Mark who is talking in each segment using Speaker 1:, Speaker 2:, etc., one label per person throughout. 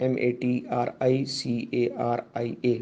Speaker 1: MATRICARIA,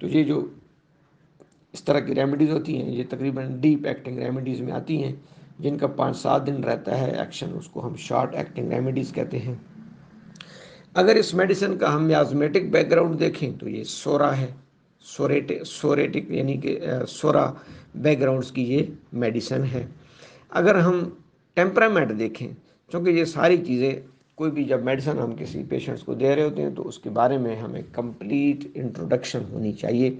Speaker 1: تو یہ جو اس طرح کی ریمیڈیز ہوتی ہیں یہ تقریباً ڈیپ ایکٹنگ ریمیڈیز میں آتی ہیں، جن کا 5-7 دن رہتا ہے ایکشن، اس کو ہم شارٹ ایکٹنگ ریمیڈیز کہتے ہیں۔ اگر اس میڈیسن کا ہم میازمیٹک بیک گراؤنڈ دیکھیں تو یہ سورا ہے، سوریٹک یعنی کہ سورا بیک گراؤنڈس کی یہ میڈیسن ہے۔ اگر ہم ٹیمپرامنٹ دیکھیں، چونکہ یہ ساری چیزیں کوئی بھی جب میڈیسن ہم کسی پیشنٹس کو دے رہے ہوتے ہیں تو اس کے بارے میں ہمیں کمپلیٹ انٹروڈکشن ہونی چاہیے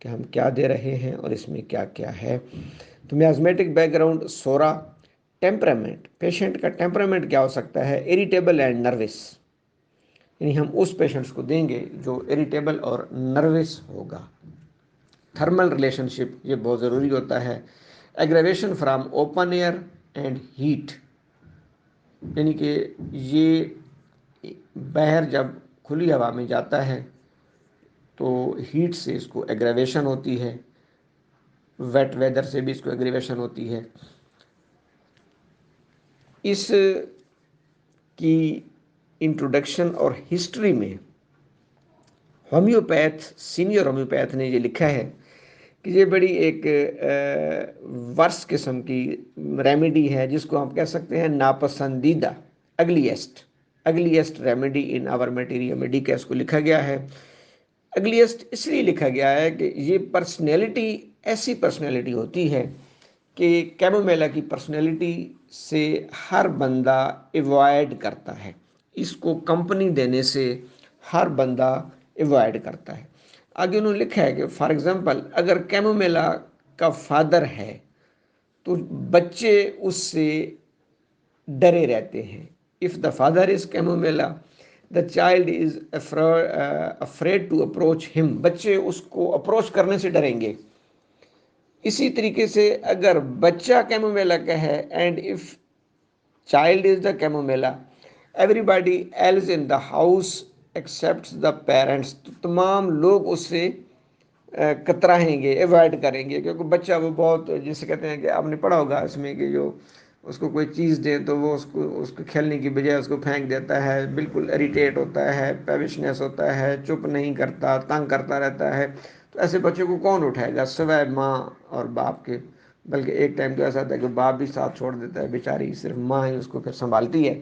Speaker 1: کہ ہم کیا دے رہے ہیں اور اس میں کیا کیا ہے۔ تو میازمیٹک بیک گراؤنڈ سورا، ٹیمپرامنٹ، پیشنٹ کا ٹیمپرامنٹ کیا ہو سکتا ہے؟ اریٹیبل اینڈ نروس، یعنی ہم اس پیشنٹس کو دیں گے جو اریٹیبل اور نروس ہوگا۔ تھرمل ریلیشن شپ یہ بہت ضروری ہوتا ہے۔ Aggravation from open air and heat, یعنی کہ یہ باہر جب کھلی ہوا میں جاتا ہے تو ہیٹ سے اس کو ایگریویشن ہوتی ہے، ویٹ ویدر سے بھی اس کو ایگریویشن ہوتی ہے۔ اس کی انٹروڈکشن اور ہسٹری میں ہومیوپیتھ، سینئر ہومیوپیتھ نے یہ لکھا ہے کہ یہ بڑی ایک ورس قسم کی ریمیڈی ہے جس کو ہم کہہ سکتے ہیں ناپسندیدہ، اگلیسٹ ریمیڈی ان آور میٹیریا میڈیکا، اس کو لکھا گیا ہے۔ اگلیسٹ اس لیے لکھا گیا ہے کہ یہ پرسنالٹی ایسی پرسنالٹی ہوتی ہے کہ کیمومیلا کی پرسنالٹی سے ہر بندہ ایوائڈ کرتا ہے، اس کو کمپنی دینے سے ہر بندہ ایوائڈ کرتا ہے۔ آگے انہوں نے لکھا ہے کہ فار ایگزامپل اگر کیمومیلا کا فادر ہے تو بچے اس سے ڈرے رہتے ہیں۔ If the father is chamomilla the child is afraid to approach him, بچے اس کو اپروچ کرنے سے ڈریں گے۔ اسی طریقے سے اگر بچہ کیمومیلا کا ہے and if child is the chamomilla everybody else in the house excepts the parents, تو تمام لوگ اس سے کترائیں گے، ایوائڈ کریں گے، کیونکہ بچہ وہ بہت جسے کہتے ہیں کہ آپ نے پڑھا ہوگا اس میں کہ جو اس کو کوئی چیز دے تو وہ اس کو کھیلنے کی بجائے اس کو پھینک دیتا ہے، بالکل اریٹیٹ ہوتا ہے، پیوشنس ہوتا ہے، چپ نہیں کرتا، تنگ کرتا رہتا ہے۔ تو ایسے بچوں کو کون اٹھائے گا سوائے ماں اور باپ کے؟ بلکہ ایک ٹائم تو ایسا ہوتا ہے کہ باپ بھی ساتھ چھوڑ دیتا ہے، بیچاری صرف ماں ہی اس کو پھر سنبھالتی ہے۔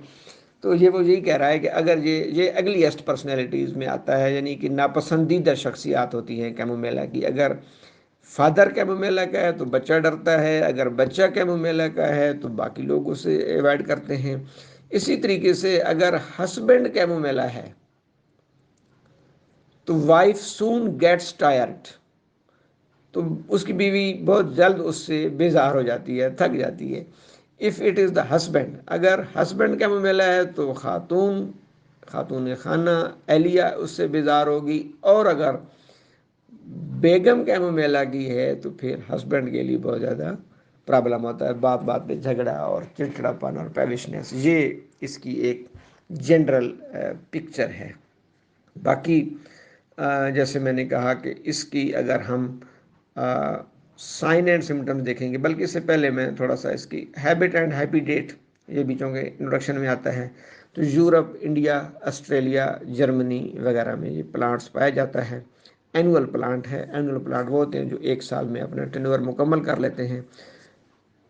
Speaker 1: تو یہ وہ یہی کہہ رہا ہے کہ اگر یہ اگلیسٹ پرسنالٹیز میں آتا ہے، یعنی کہ ناپسندیدہ شخصیات ہوتی ہیں کیمومیلا کی۔ اگر فادر کیمومیلا کا ہے تو بچہ ڈرتا ہے، اگر بچہ کیمومیلا کا ہے تو باقی لوگ اسے ایوائڈ کرتے ہیں۔ اسی طریقے سے اگر ہسبینڈ کیمومیلا ہے تو وائف سون گیٹس ٹائرڈ، تو اس کی بیوی بہت جلد اس سے بیزار ہو جاتی ہے، تھک جاتی ہے۔ If it is the husband, اگر ہسبینڈ کیمومیلا ہے تو خاتون خانہ اہلیہ اس سے بیزار ہوگی، اور اگر بیگم کیمومیلا کی ہے تو پھر ہسبینڈ کے لیے بہت زیادہ پرابلم ہوتا ہے، بات بات پہ جھگڑا اور چڑچڑاپن اور پیوشنس۔ یہ اس کی ایک جنرل پکچر ہے۔ باقی جیسے میں نے کہا کہ اس کی اگر ہم سائن اینڈ سمٹمز دیکھیں گے، بلکہ اس سے پہلے میں تھوڑا سا اس کی ہیبٹ اینڈ ہیپیٹیٹ، یہ بھی چونکہ انٹروڈکشن میں آتا ہے، تو یورپ، انڈیا، آسٹریلیا، جرمنی وغیرہ میں یہ پلانٹس پایا جاتا ہے۔ اینول پلانٹ ہے، اینول پلانٹ وہ ہوتے ہیں جو ایک سال میں اپنا ٹرنور مکمل کر لیتے ہیں۔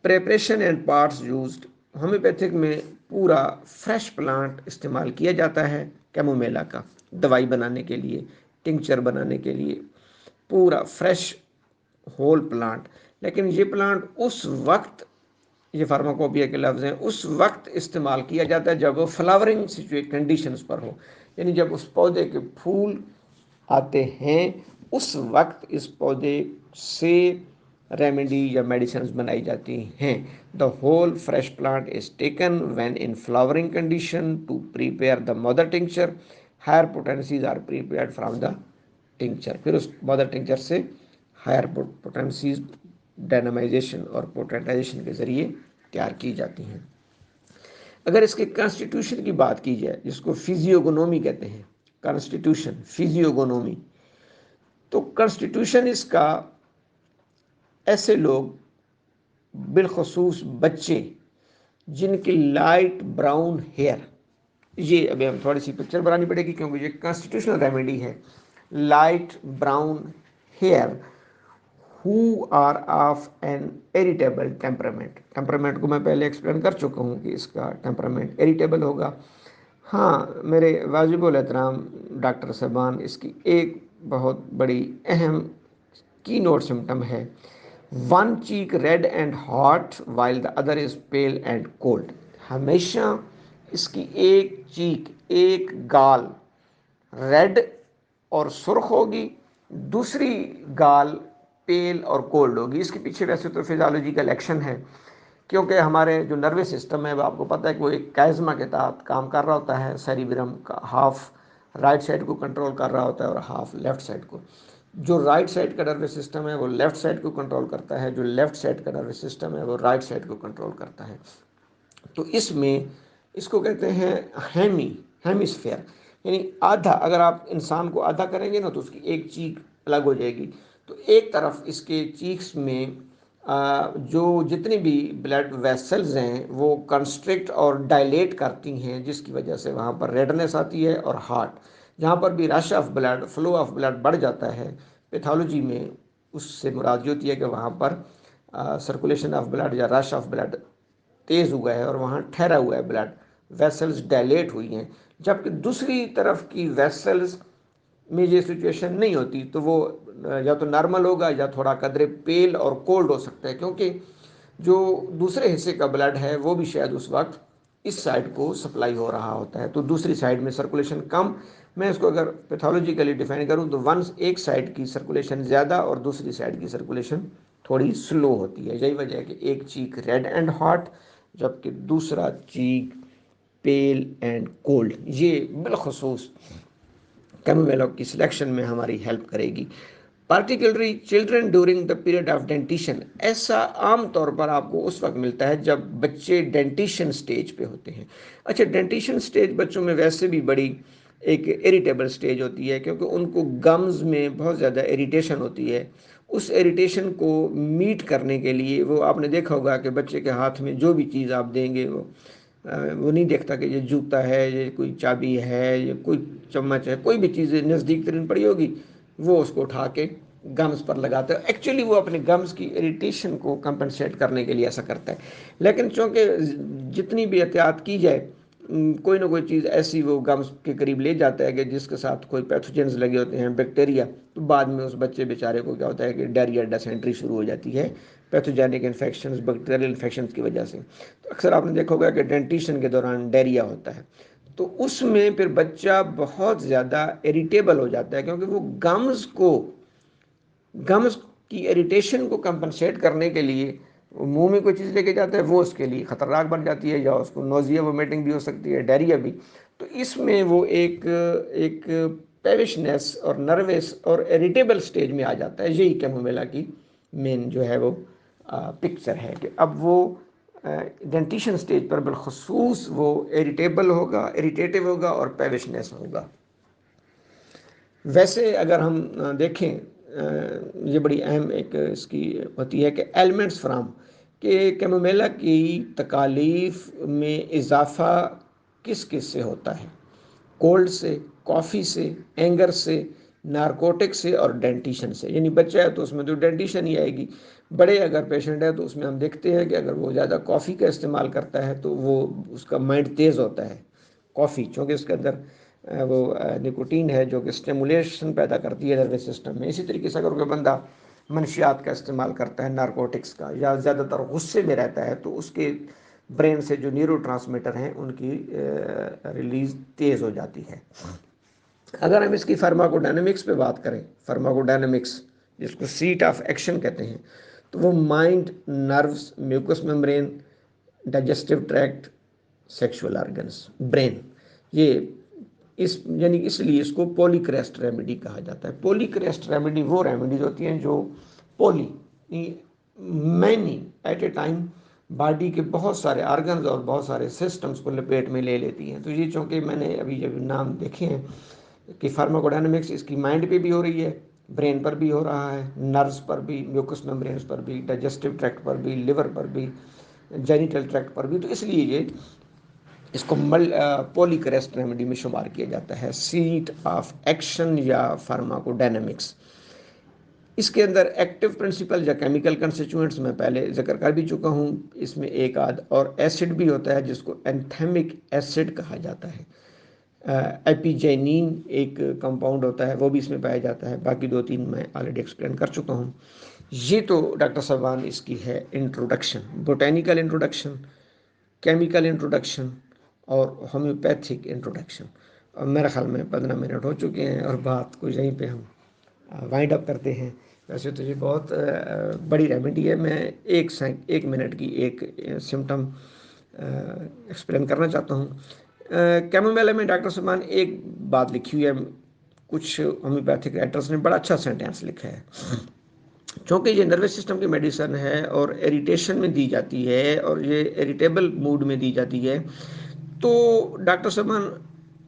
Speaker 1: Preparation and parts used, homeopathic میں پورا فریش پلانٹ استعمال کیا جاتا ہے کیمومیلا کا، دوائی بنانے کے لیے، ٹنکچر بنانے کے لیے، پورا فریش ہول پلانٹ۔ لیکن یہ پلانٹ اس وقت، یہ فارماکوپیا کے لفظ ہیں، اس وقت استعمال کیا جاتا ہے جب وہ فلاورنگ کنڈیشنز پر ہو، یعنی جب اس پودے کے پھول آتے ہیں اس وقت اس پودے سے ریمیڈی یا میڈیسنز بنائی جاتی ہیں۔ The whole fresh plant is taken when in flowering condition to prepare the mother tincture, higher potencies are prepared from the tincture, پھر اس مدر ٹنکچر سے ہائر پوٹینسیز ڈائنامائزیشن اور پوٹینٹائزیشن کے ذریعے تیار کی جاتی ہیں۔ اگر اس کے کانسٹیٹیوشن کی بات کی جائے جس کو فیزیوگنومی کہتے ہیں، کانسٹیٹیوشن، فیزیوگنومی، تو کانسٹیٹیوشن اس کا ایسے لوگ، بالخصوص بچے جن کی لائٹ براؤن ہیئر، یہ ابھی ہم تھوڑی سی پکچر بنانی پڑے گی کیونکہ یہ کانسٹیٹیوشنل ریمیڈی ہے، light brown here who are of an irritable temperament. Temperament کو میں پہلے ایکسپلین کر چکا ہوں کہ اس کا ٹیمپرامنٹ اریٹیبل ہوگا. ہاں میرے واجب الاحترام ڈاکٹر صاحبان، اس کی ایک بہت بڑی اہم کی نوٹ سمٹم ہے one cheek red and hot while the other is pale and cold. ہمیشہ اس کی ایک چیک، ایک گال ریڈ اور سرخ ہوگی، دوسری گال پیل اور کولڈ ہوگی. اس کے پیچھے ویسے تو فزیولوجیکل ایکشن ہے، کیونکہ ہمارے جو نروس سسٹم ہے وہ آپ کو پتہ ہے کہ وہ ایک کائزما کے تحت کام کر رہا ہوتا ہے. سیریبرم کا ہاف رائٹ سائڈ کو کنٹرول کر رہا ہوتا ہے اور ہاف لیفٹ سائڈ کو. جو رائٹ سائڈ کا نروس سسٹم ہے وہ لیفٹ سائڈ کو کنٹرول کرتا ہے، جو لیفٹ سائڈ کا نروس سسٹم ہے وہ رائٹ سائڈ کو کنٹرول کرتا ہے. تو اس میں اس کو کہتے ہیں ہیمیسفیئر، یعنی آدھا. اگر آپ انسان کو آدھا کریں گے نا تو اس کی ایک چیک الگ ہو جائے گی. تو ایک طرف اس کے چیکس میں جو جتنی بھی بلڈ ویسلز ہیں وہ کنسٹرکٹ اور ڈائلیٹ کرتی ہیں، جس کی وجہ سے وہاں پر ریڈنس آتی ہے. اور ہارٹ جہاں پر بھی rush of blood, flow of blood بڑھ جاتا ہے پیتھولوجی میں، اس سے مراد یہ ہوتی ہے کہ وہاں پر سرکولیشن آف بلڈ یا رش آف بلڈ تیز ہوا ہے اور وہاں ٹھہرا ہوا ہے بلڈ، ویسلز ڈائلیٹ ہوئی ہیں. جبکہ دوسری طرف کی ویسلز میں یہ سچویشن نہیں ہوتی، تو وہ یا تو نارمل ہوگا یا تھوڑا قدرے پیل اور کولڈ ہو سکتا ہے، کیونکہ جو دوسرے حصے کا بلڈ ہے وہ بھی شاید اس وقت اس سائڈ کو سپلائی ہو رہا ہوتا ہے، تو دوسری سائڈ میں سرکولیشن کم. میں اس کو اگر پیتھولوجیکلی ڈیفائن کروں تو ایک سائڈ کی سرکولیشن زیادہ اور دوسری سائڈ کی سرکولیشن تھوڑی سلو ہوتی ہے. یہی وجہ ہے کہ ایک چیک ریڈ اینڈ ہاٹ جبکہ دوسرا چیک پیل اینڈ کولڈ. یہ بالخصوص کیمومیلا کی سلیکشن میں ہماری ہیلپ کرے گی. Particularly children during the period of dentition, ایسا عام طور پر آپ کو اس وقت ملتا ہے جب بچے ڈینٹیشن سٹیج پہ ہوتے ہیں. اچھا، ڈینٹیشن سٹیج بچوں میں ویسے بھی بڑی ایک اریٹیبل سٹیج ہوتی ہے، کیونکہ ان کو گمز میں بہت زیادہ اریٹیشن ہوتی ہے. اس اریٹیشن کو میٹ کرنے کے لیے وہ آپ نے دیکھا ہوگا کہ بچے کے ہاتھ میں جو بھی چیز آپ دیں گے وہ نہیں دیکھتا کہ یہ جوتا ہے، یہ کوئی چابی ہے، یہ کوئی چمچ ہے، کوئی بھی چیز نزدیک ترین پڑی ہوگی وہ اس کو اٹھا کے گمز پر لگاتا ہے. ایکچولی وہ اپنے گمز کی اریٹیشن کو کمپنسیٹ کرنے کے لیے ایسا کرتا ہے. لیکن چونکہ جتنی بھی احتیاط کی جائے کوئی نہ کوئی چیز ایسی وہ گمز کے قریب لے جاتا ہے کہ جس کے ساتھ کوئی پیتھوجنز لگے ہوتے ہیں، بیکٹیریا، تو بعد میں اس بچے بیچارے کو کیا ہوتا ہے کہ ڈائریا ڈیسینٹری شروع ہو جاتی ہے پیتھوجینک انفیکشنز، بیکٹیریل انفیکشنز کی وجہ سے. تو اکثر آپ نے دیکھا ہوگا کہ ڈینٹیشن کے دوران ڈائریا ہوتا ہے، تو اس میں پھر بچہ بہت زیادہ اریٹیبل ہو جاتا ہے، کیونکہ وہ گمز کی اریٹیشن کو کمپنسیٹ کرنے کے لیے منہ میں کوئی چیز لے کے جاتا ہے، وہ اس کے لیے خطرناک بن جاتی ہے، یا اس کو نوزیا وومیٹنگ بھی ہو سکتی ہے، ڈائریا بھی. تو اس میں وہ ایک پیوشنس اور نروس اور اریٹیبل سٹیج میں آ جاتا ہے. یہی کیمومیلا کی مین جو ہے وہ پکچر ہے کہ اب وہ ڈینٹیشن سٹیج پر بالخصوص وہ اریٹیٹیو ہوگا اور پیوشنس ہوگا. ویسے اگر ہم دیکھیں یہ بڑی اہم ایک اس کی ہوتی ہے کہ ایلیمنٹس فرام، کہ کیمومیلا کی تکالیف میں اضافہ کس کس سے ہوتا ہے؟ کولڈ سے، کافی سے، اینگر سے، نارکوٹک سے اور ڈینٹیشن سے. یعنی بچہ ہے تو اس میں تو ڈینٹیشن ہی آئے گی. بڑے اگر پیشنٹ ہے تو اس میں ہم دیکھتے ہیں کہ اگر وہ زیادہ کافی کا استعمال کرتا ہے تو وہ اس کا مائنڈ تیز ہوتا ہے. کافی چونکہ اس کے اندر وہ نکوٹین ہے جو کہ اسٹیمولیشن پیدا کرتی ہے نروس سسٹم میں. اسی طریقے سے اگر کوئی بندہ منشیات کا استعمال کرتا ہے، نارکوٹکس کا، یا زیادہ تر غصے میں رہتا ہے، تو اس کے برین سے جو نیورو ٹرانسمیٹر ہیں ان کی ریلیز تیز ہو جاتی ہے. اگر ہم اس کی فارماکو ڈائنامکس پہ بات کریں، فارماکو ڈائنامکس جس کو سیٹ آف ایکشن کہتے ہیں، تو وہ mind, nerves, mucus membrane, digestive tracked, sexual organs, brain, یہ یعنی اس لیے اس کو پولی کریسٹ ریمیڈی کہا جاتا ہے. پولی کریسٹ ریمیڈی وہ ریمیڈیز ہوتی ہیں جو many at a time body کے بہت سارے آرگنز اور بہت سارے سسٹمز کو لپیٹ میں لے لیتی ہیں. تو یہ چونکہ میں نے ابھی جب نام دیکھے ہیں کہ فارماکو ڈائنامکس اس کی مائنڈ پہ بھی ہو رہی ہے، برین پر بھی ہو رہا ہے، نروز پر بھی، میوکس میمبرینز پر بھی، ڈائجسٹو ٹریکٹ پر بھی، لیور پر بھی، جینیٹل ٹریکٹ پر بھی، تو اس لیے یہ اس کو پولی کریسٹ ریمیڈی میں شمار کیا جاتا ہے. سیٹ آف ایکشن یا فارماکو ڈائنامکس. اس کے اندر ایکٹیو پرنسپل یا کیمیکل کنسٹیچوئنٹس میں پہلے ذکر کر بھی چکا ہوں، اس میں ایک آدھ اور ایسڈ بھی ہوتا ہے جس کو اینتھیمک ایسڈ کہا جاتا ہے، ایپیجینین ایک کمپاؤنڈ ہوتا ہے وہ بھی اس میں پایا جاتا ہے، باقی دو تین میں آلریڈی ایکسپلین کر چکا ہوں۔ یہ تو ڈاکٹر صاحبان اس کی ہے introduction, botanical introduction, chemical introduction اور ہومیوپیتھک انٹروڈکشن، اور میرے خیال میں 15 منٹ ہو چکے ہیں اور بات کو یہیں پہ ہم وائنڈ اپ کرتے ہیں۔ ویسے تو یہ بہت بڑی ریمیڈی ہے، میں ایک منٹ کی ایک سمٹم ایکسپلین کرنا چاہتا ہوں۔ کیمومیلا میں ڈاکٹر سلمان ایک بات لکھی ہوئی ہے، کچھ ہومیوپیتھک رائٹرس نے بڑا اچھا سینٹینس لکھا ہے، چونکہ یہ نروس سسٹم کی میڈیسن ہے اور ایریٹیشن میں دی جاتی ہے اور یہ ایریٹیبل موڈ میں دی جاتی ہے، تو ڈاکٹر سلمان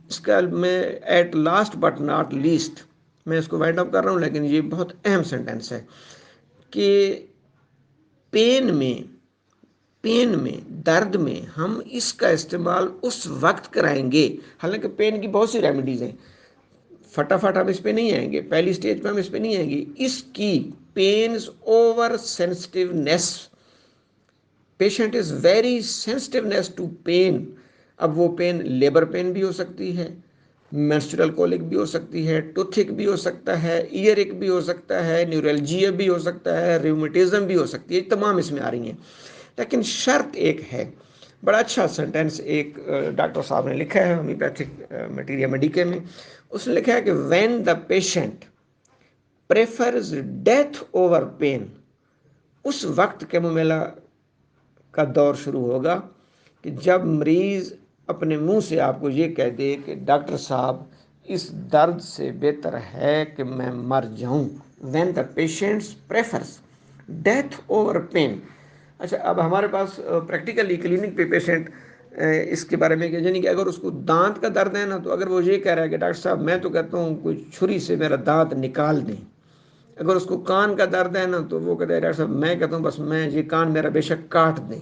Speaker 1: اس کا میں at last but not least میں اس کو وائنڈ اپ کر رہا ہوں، لیکن یہ بہت اہم سینٹینس ہے کہ پین میں درد میں ہم اس کا استعمال اس وقت کرائیں گے، حالانکہ پین کی بہت سی ریمیڈیز ہیں، فٹافٹ ہم اس پہ نہیں آئیں گے، پہلی سٹیج پہ ہم اس پہ نہیں آئیں گے، اس کی pains over sensitiveness, patient is very sensitiveness to pain. اب وہ پین لیبر پین بھی ہو سکتی ہے، مینسٹرل کولک بھی ہو سکتی ہے، ٹوتھک بھی ہو سکتا ہے، ایئر ایک بھی ہو سکتا ہے، نیورلجیا بھی ہو سکتا ہے، ریومیٹزم بھی ہو سکتی ہے، تمام اس میں آ رہی ہیں، لیکن شرط ایک ہے، بڑا اچھا سینٹینس ایک ڈاکٹر صاحب نے لکھا ہے ہومیوپیتھک میٹیریا میڈیکے میں، اس نے لکھا ہے کہ when the patient prefers death over pain, اس وقت کیمومیلا کا دور شروع ہوگا کہ جب مریض اپنے منہ سے آپ کو یہ کہہ دے کہ ڈاکٹر صاحب اس درد سے بہتر ہے کہ میں مر جاؤں، when the patients prefers death over pain. اچھا، اب ہمارے پاس پریکٹیکلی کلینک پہ پیشنٹ اس کے بارے میں کہ یعنی کہ اگر اس کو دانت کا درد ہے نا، تو اگر وہ یہ کہہ رہا ہے کہ ڈاکٹر صاحب میں تو کہتا ہوں کوئی چھری سے میرا دانت نکال دیں، اگر اس کو کان کا درد ہے نا تو وہ کہتا ہے ڈاکٹر صاحب میں کہتا ہوں بس میں یہ کان میرا بے شک کاٹ دیں،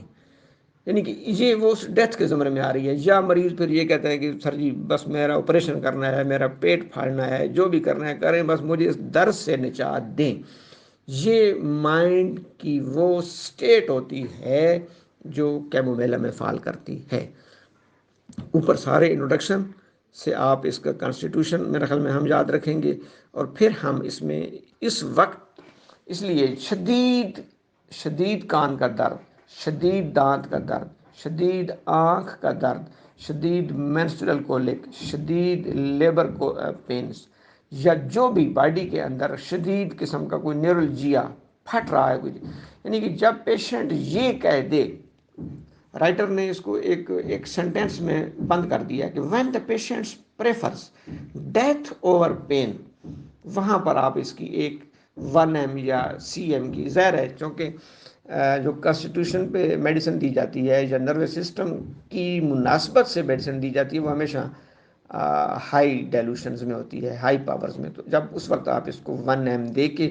Speaker 1: یعنی کہ یہ وہ اس ڈیتھ کے زمرے میں آ رہی ہے۔ یا مریض پھر یہ کہتا ہے کہ سر جی بس میرا آپریشن کرنا ہے، میرا پیٹ پھاڑنا ہے، جو بھی کرنا ہے کریں، بس مجھے اس درد سے نجات دیں۔ یہ مائنڈ کی وہ سٹیٹ ہوتی ہے جو کیمومیلا میں فال کرتی ہے۔ اوپر سارے انٹروڈکشن سے آپ اس کا کانسٹیٹیوشن میرے خیال میں ہم یاد رکھیں گے، اور پھر ہم اس میں اس وقت اس لیے شدید کان کا درد، شدید دانت کا درد، شدید آنکھ کا درد، شدید مینسٹرل کولک، شدید لیبر کو پینس، یا جو بھی باڈی کے اندر شدید قسم کا کوئی نیورلجیا پھٹ رہا ہے کچھ، یعنی کہ جب پیشنٹ یہ کہہ دے، رائٹر نے اس کو ایک سینٹینس میں بند کر دیا کہ when the patients prefers death over pain, وہاں پر آپ اس کی ایک 1 M یا CM کی ظاہر ہے، چونکہ جو کانسٹیٹیوشن پہ میڈیسن دی جاتی ہے یا نروس سسٹم کی مناسبت سے میڈیسن دی جاتی ہے، وہ ہمیشہ ہائی ڈیلوشنز میں ہوتی ہے، ہائی پاورز میں، تو جب اس وقت آپ اس کو 1 M دے کے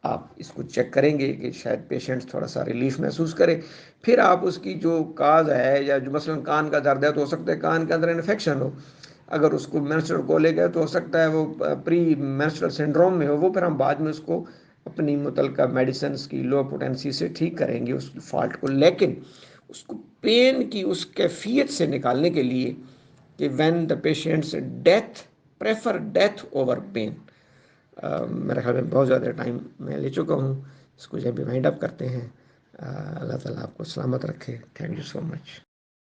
Speaker 1: آپ اس کو چیک کریں گے کہ شاید پیشنٹ تھوڑا سا ریلیف محسوس کرے، پھر آپ اس کی جو کاز ہے یا جو مثلا کان کا درد ہے تو ہو سکتا ہے کان کے اندر انفیکشن ہو، اگر اس کو مینسٹرل کولک ہے تو ہو سکتا ہے وہ پری مینسٹرل سنڈروم میں ہو، وہ پھر ہم بعد میں اس کو اپنی متعلقہ میڈیسنز کی لو پوٹینسی سے ٹھیک کریں گے اس فالٹ کو، لیکن اس کو پین کی اس کیفیت سے نکالنے کے لیے کہ when the patients prefer death over pain. میرے خیال میں بہت زیادہ ٹائم میں لے چکا ہوں، اس کو جب بھی وائنڈ اپ کرتے ہیں۔ اللہ تعالیٰ آپ کو سلامت رکھے۔ Thank you so much.